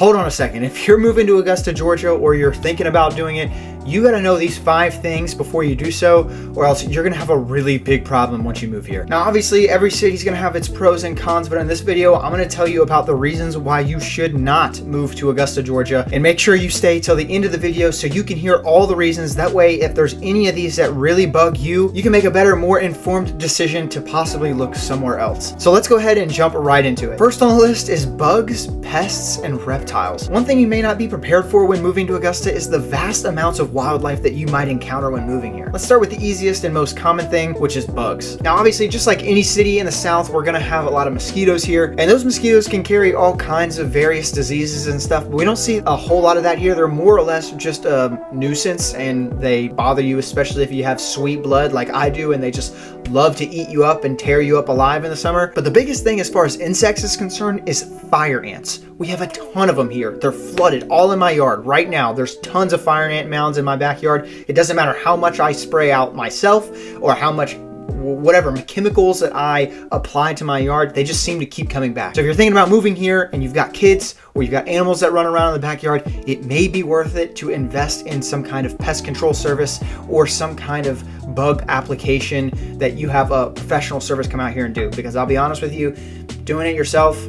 hold on a second. If you're moving to Augusta, Georgia, or you're thinking about doing it, you got to know these 5 things before you do so, or else you're going to have a really big problem once you move here. Now, obviously, every city is going to have its pros and cons, but in this video, I'm going to tell you about the reasons why you should not move to Augusta, Georgia, and make sure you stay till the end of the video so you can hear all the reasons. That way, if there's any of these that really bug you, you can make a better, more informed decision to possibly look somewhere else. So let's go ahead and jump right into it. First on the list is bugs, pests, and reptiles. One thing you may not be prepared for when moving to Augusta is the vast amounts of wildlife that you might encounter when moving here. Let's start with the easiest and most common thing, which is bugs. Now, obviously, just like any city in the South, we're gonna have a lot of mosquitoes here, and those mosquitoes can carry all kinds of various diseases and stuff, but we don't see a whole lot of that here. They're more or less just a nuisance, and they bother you, especially if you have sweet blood like I do, and they just love to eat you up and tear you up alive in the summer. But the biggest thing as far as insects is concerned is fire ants. We have a ton of them here. They're flooded all in my yard right now. There's tons of fire ant mounds in my backyard. It doesn't matter how much I spray out myself or how much whatever chemicals that I apply to my yard, they just seem to keep coming back. So if you're thinking about moving here and you've got kids or you've got animals that run around in the backyard, it may be worth it to invest in some kind of pest control service or some kind of bug application that you have a professional service come out here and do. Because I'll be honest with you, doing it yourself,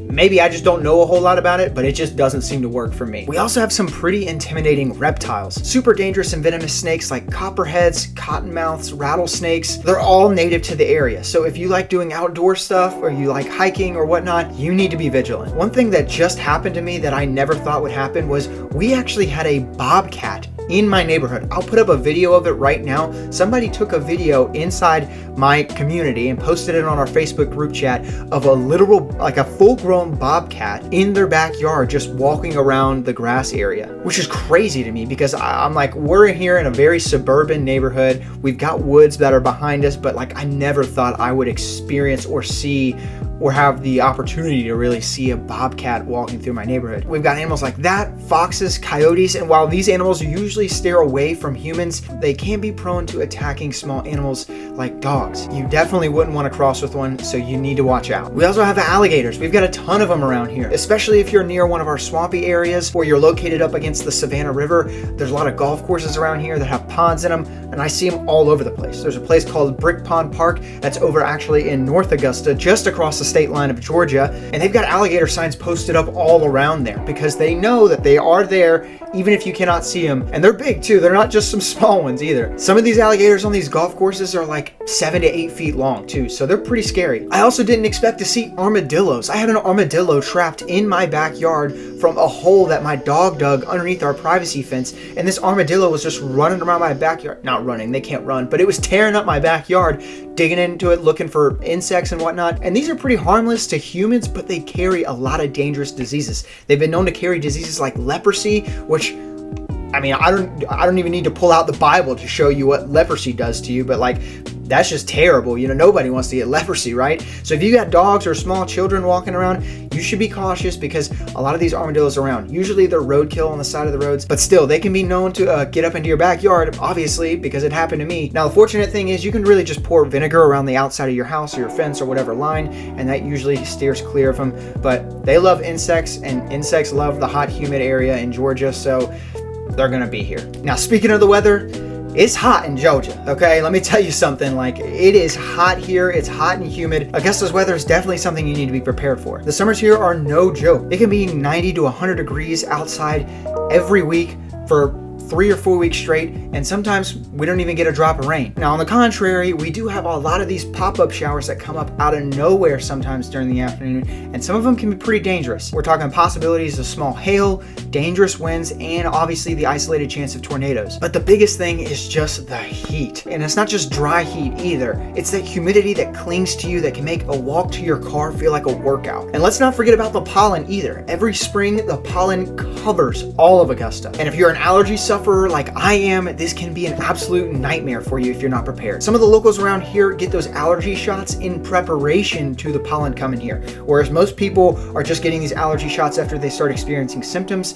maybe I just don't know a whole lot about it, but it just doesn't seem to work for me. We also have some pretty intimidating reptiles. Super dangerous and venomous snakes like copperheads, cottonmouths, rattlesnakes. They're all native to the area. So if you like doing outdoor stuff or you like hiking or whatnot, you need to be vigilant. One thing that just happened to me that I never thought would happen was we actually had a bobcat in my neighborhood. I'll put up a video of it right now. Somebody took a video inside my community and posted it on our Facebook group chat of a literal, like a full-grown bobcat in their backyard just walking around the grass area, which is crazy to me because I'm like, we're here in a very suburban neighborhood. We've got woods that are behind us, but like I never thought I would experience or see or have the opportunity to really see a bobcat walking through my neighborhood. We've got animals like that, foxes, coyotes, and while these animals usually steer away from humans, they can be prone to attacking small animals like dogs. You definitely wouldn't want to cross with one, so you need to watch out. We also have alligators. We've got a ton of them around here, especially if you're near one of our swampy areas or you're located up against the Savannah River. There's a lot of golf courses around here that have ponds in them, and I see them all over the place. There's a place called Brick Pond Park that's over actually in North Augusta, just across the state line of Georgia, and they've got alligator signs posted up all around there because they know that they are there even if you cannot see them. And they're big too. They're not just some small ones either. Some of these alligators on these golf courses are like 7 to 8 feet long too, so they're pretty scary. I also didn't expect to see armadillos. I had an armadillo trapped in my backyard from a hole that my dog dug underneath our privacy fence, and this armadillo was just running around my backyard. Not running, they can't run, but it was tearing up my backyard, digging into it, looking for insects and whatnot. And these are pretty harmless to humans, but they carry a lot of dangerous diseases. They've been known to carry diseases like leprosy, which, I mean, I don't even need to pull out the Bible to show you what leprosy does to you, but like, that's just terrible. You know, nobody wants to get leprosy, right? So if you got dogs or small children walking around, you should be cautious because a lot of these armadillos around, usually they're roadkill on the side of the roads, but still they can be known to get up into your backyard, obviously, because it happened to me. Now, the fortunate thing is you can really just pour vinegar around the outside of your house or your fence or whatever line, and that usually steers clear of them. But they love insects, and insects love the hot, humid area in Georgia, so they're gonna be here. Now, speaking of the weather, it's hot in Georgia, okay? Let me tell you something, like, it is hot here, it's hot and humid. Augusta's weather is definitely something you need to be prepared for. The summers here are no joke. It can be 90 to 100 degrees outside every week for 3 or 4 weeks straight, and sometimes we don't even get a drop of rain. Now, on the contrary, we do have a lot of these pop-up showers that come up out of nowhere sometimes during the afternoon, and some of them can be pretty dangerous. We're talking possibilities of small hail, dangerous winds, and obviously the isolated chance of tornadoes. But the biggest thing is just the heat. And it's not just dry heat either. It's that humidity that clings to you that can make a walk to your car feel like a workout. And let's not forget about the pollen either. Every spring, the pollen covers all of Augusta. And if you're an allergy sufferer like I am, this can be an absolute nightmare for you if you're not prepared. Some of the locals around here get those allergy shots in preparation to the pollen coming here, whereas most people are just getting these allergy shots after they start experiencing symptoms.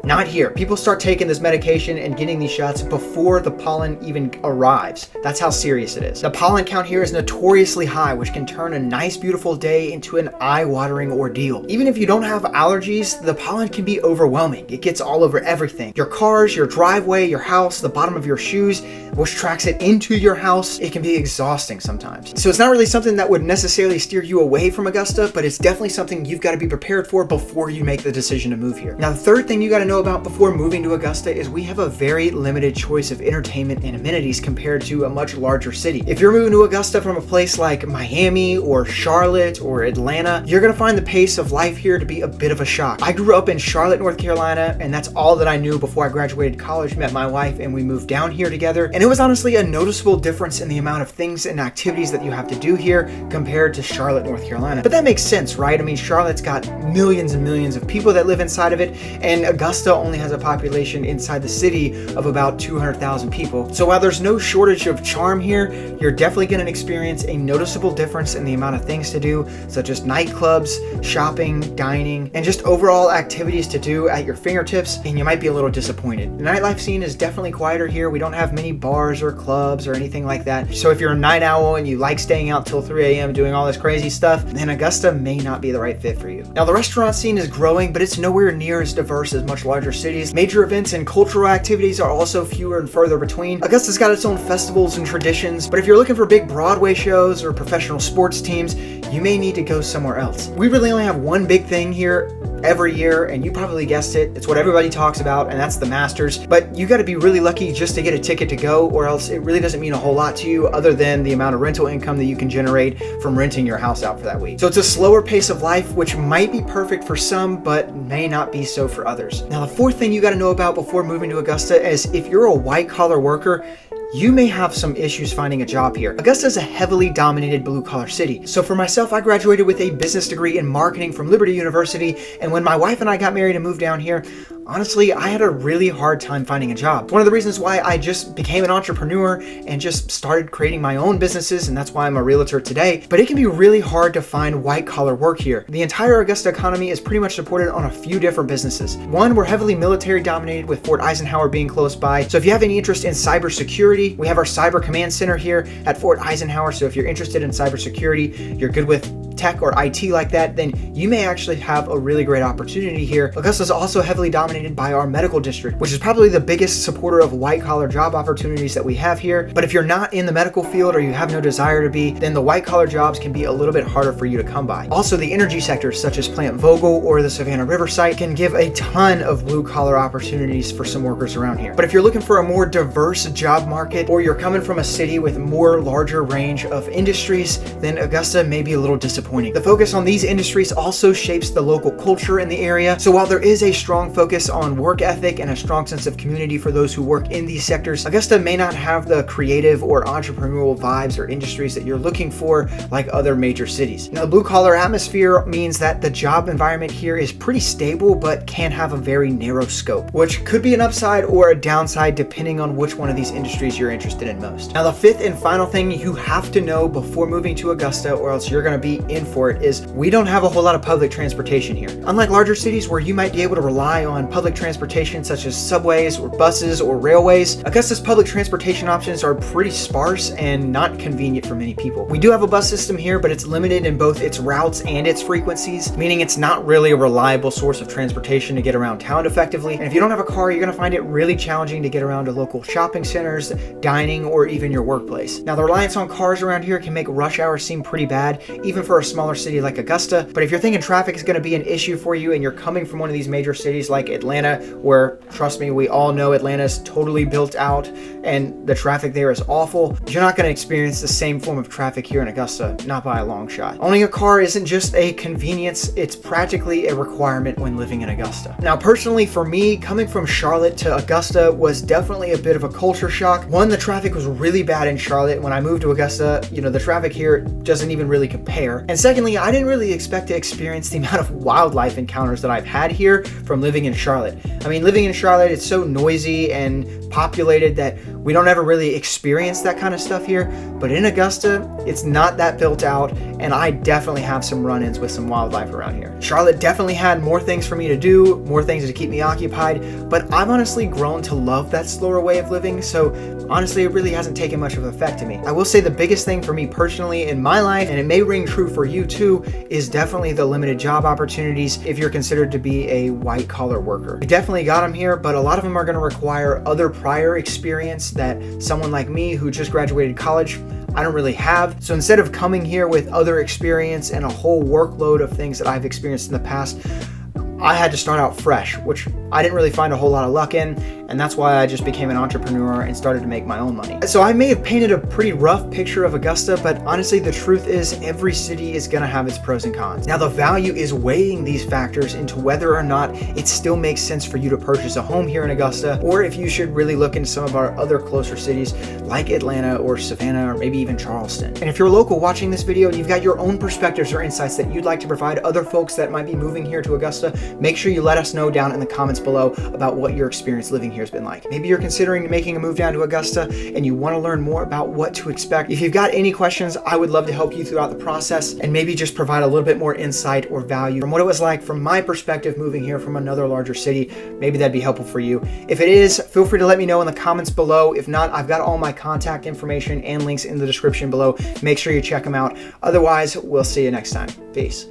Not here. People start taking this medication and getting these shots before the pollen even arrives. That's how serious it is. The pollen count here is notoriously high, which can turn a nice, beautiful day into an eye-watering ordeal. Even if you don't have allergies, the pollen can be overwhelming. It gets all over everything. Your cars, your driveway, your house, the bottom of your shoes, which tracks it into your house. It can be exhausting sometimes. So it's not really something that would necessarily steer you away from Augusta, but it's definitely something you've got to be prepared for before you make the decision to move here. Now, the third thing you got to know about before moving to Augusta is we have a very limited choice of entertainment and amenities compared to a much larger city. If you're moving to Augusta from a place like Miami or Charlotte or Atlanta, you're going to find the pace of life here to be a bit of a shock. I grew up in Charlotte, North Carolina, and that's all that I knew before I graduated college, met my wife, and we moved down here together. And it was honestly a noticeable difference in the amount of things and activities that you have to do here compared to Charlotte, North Carolina. But that makes sense, right? I mean, Charlotte's got millions and millions of people that live inside of it, and Augusta only has a population inside the city of about 200,000 people. So while there's no shortage of charm here, you're definitely going to experience a noticeable difference in the amount of things to do, such as nightclubs, shopping, dining, and just overall activities to do at your fingertips, and you might be a little disappointed. The nightlife scene is definitely quieter here. We don't have many bars or clubs or anything like that. So if you're a night owl and you like staying out till 3 a.m. doing all this crazy stuff, then Augusta may not be the right fit for you. Now, the restaurant scene is growing, but it's nowhere near as diverse as much larger cities. Major events and cultural activities are also fewer and further between. Augusta's got its own festivals and traditions, but if you're looking for big Broadway shows or professional sports teams, you may need to go somewhere else. We really only have one big thing here every year, and you probably guessed it. It's what everybody talks about, and that's the Masters. But you got to be really lucky just to get a ticket to go, or else it really doesn't mean a whole lot to you other than the amount of rental income that you can generate from renting your house out for that week. So it's a slower pace of life, which might be perfect for some, but may not be so for others. Now, the fourth thing you got to know about before moving to Augusta is if you're a white-collar worker, you may have some issues finding a job here. Augusta is a heavily dominated blue-collar city. So for myself, I graduated with a business degree in marketing from Liberty University, and when my wife and I got married and moved down here, honestly, I had a really hard time finding a job. One of the reasons why I just became an entrepreneur and just started creating my own businesses, and that's why I'm a realtor today. But it can be really hard to find white-collar work here. The entire Augusta economy is pretty much supported on a few different businesses. One, we're heavily military dominated with Fort Eisenhower being close by. So if you have any interest in cybersecurity, we have our Cyber Command Center here at Fort Eisenhower. So if you're interested in cybersecurity, you're good with tech or IT like that, then you may actually have a really great opportunity here. Augusta is also heavily dominated by our medical district, which is probably the biggest supporter of white-collar job opportunities that we have here. But if you're not in the medical field or you have no desire to be, then the white-collar jobs can be a little bit harder for you to come by. Also, the energy sectors such as Plant Vogtle or the Savannah River site can give a ton of blue-collar opportunities for some workers around here. But if you're looking for a more diverse job market, or you're coming from a city with more larger range of industries, then Augusta may be a little disappointing. The focus on these industries also shapes the local culture in the area. So while there is a strong focus on work ethic and a strong sense of community for those who work in these sectors, Augusta may not have the creative or entrepreneurial vibes or industries that you're looking for like other major cities. Now, the blue-collar atmosphere means that the job environment here is pretty stable, but can have a very narrow scope, which could be an upside or a downside depending on which one of these industries you're interested in most. Now, the fifth and final thing you have to know before moving to Augusta, or else you're going to be in for it, is we don't have a whole lot of public transportation here. Unlike larger cities where you might be able to rely on public transportation such as subways or buses or railways, Augusta's public transportation options are pretty sparse and not convenient for many people. We do have a bus system here, but it's limited in both its routes and its frequencies, meaning it's not really a reliable source of transportation to get around town effectively. And if you don't have a car, you're going to find it really challenging to get around to local shopping centers, dining, or even your workplace. Now, the reliance on cars around here can make rush hour seem pretty bad, even for a smaller city like Augusta. But if you're thinking traffic is going to be an issue for you and you're coming from one of these major cities like Atlanta, where, trust me, we all know Atlanta's totally built out and the traffic there is awful, you're not going to experience the same form of traffic here in Augusta, not by a long shot. Owning a car isn't just a convenience, it's practically a requirement when living in Augusta. Now, personally, for me, coming from Charlotte to Augusta was definitely a bit of a culture shock. One, the traffic was really bad in Charlotte. When I moved to Augusta, the traffic here doesn't even really compare. And secondly, I didn't really expect to experience the amount of wildlife encounters that I've had here from living in Charlotte. I mean, living in Charlotte, it's so noisy and populated that we don't ever really experience that kind of stuff here. But in Augusta, it's not that built out, and I definitely have some run-ins with some wildlife around here. Charlotte definitely had more things for me to do, more things to keep me occupied, but I've honestly grown to love that slower way of living, so honestly, it really hasn't taken much of an effect to me. I will say the biggest thing for me personally in my life, and it may ring true for you too, is definitely the limited job opportunities if you're considered to be a white-collar worker. I definitely got them here, but a lot of them are going to require other prior experience that someone like me who just graduated college, I don't really have. So instead of coming here with other experience and a whole workload of things that I've experienced in the past, I had to start out fresh, which I didn't really find a whole lot of luck in, and that's why I just became an entrepreneur and started to make my own money. So I may have painted a pretty rough picture of Augusta, but honestly, the truth is every city is gonna have its pros and cons. Now, the value is weighing these factors into whether or not it still makes sense for you to purchase a home here in Augusta, or if you should really look into some of our other closer cities like Atlanta or Savannah or maybe even Charleston. And if you're local watching this video and you've got your own perspectives or insights that you'd like to provide other folks that might be moving here to Augusta, make sure you let us know down in the comments below about what your experience living here has been like. Maybe you're considering making a move down to Augusta and you want to learn more about what to expect. If you've got any questions, I would love to help you throughout the process and maybe just provide a little bit more insight or value from what it was like from my perspective moving here from another larger city. Maybe that'd be helpful for you. If it is, feel free to let me know in the comments below. If not, I've got all my contact information and links in the description below. Make sure you check them out. Otherwise, we'll see you next time. Peace.